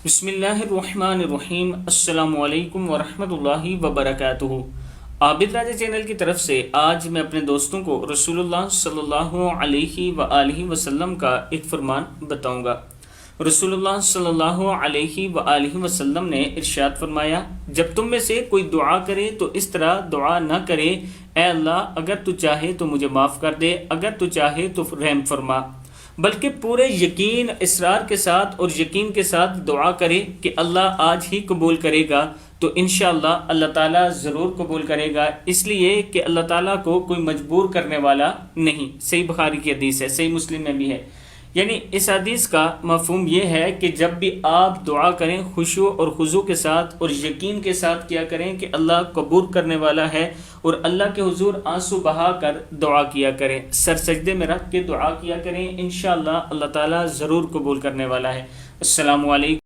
بسم اللہ الرحمن الرحیم۔ السلام علیکم ورحمۃ اللہ وبرکاتہ۔ آبدراجہ چینل کی طرف سے آج میں اپنے دوستوں کو رسول اللہ صلی اللہ علیہ وآلہ وسلم کا ایک فرمان بتاؤں گا۔ رسول اللہ صلی اللہ علیہ وآلہ وسلم نے ارشاد فرمایا، جب تم میں سے کوئی دعا کرے تو اس طرح دعا نہ کرے، اے اللہ اگر تو چاہے تو مجھے معاف کر دے، اگر تو چاہے تو رحم فرما، بلکہ پورے یقین، اصرار کے ساتھ اور یقین کے ساتھ دعا کرے کہ اللہ آج ہی قبول کرے گا تو انشاءاللہ اللہ تعالیٰ ضرور قبول کرے گا، اس لیے کہ اللہ تعالیٰ کو کوئی مجبور کرنے والا نہیں۔ صحیح بخاری کی حدیث ہے، صحیح مسلم میں بھی ہے۔ یعنی اس حدیث کا مفہوم یہ ہے کہ جب بھی آپ دعا کریں خشوع اور خضوع کے ساتھ اور یقین کے ساتھ کیا کریں کہ اللہ قبول کرنے والا ہے، اور اللہ کے حضور آنسو بہا کر دعا کیا کریں، سر سجدے میں رکھ کے دعا کیا کریں، انشاءاللہ اللہ تعالیٰ ضرور قبول کرنے والا ہے۔ السلام علیکم۔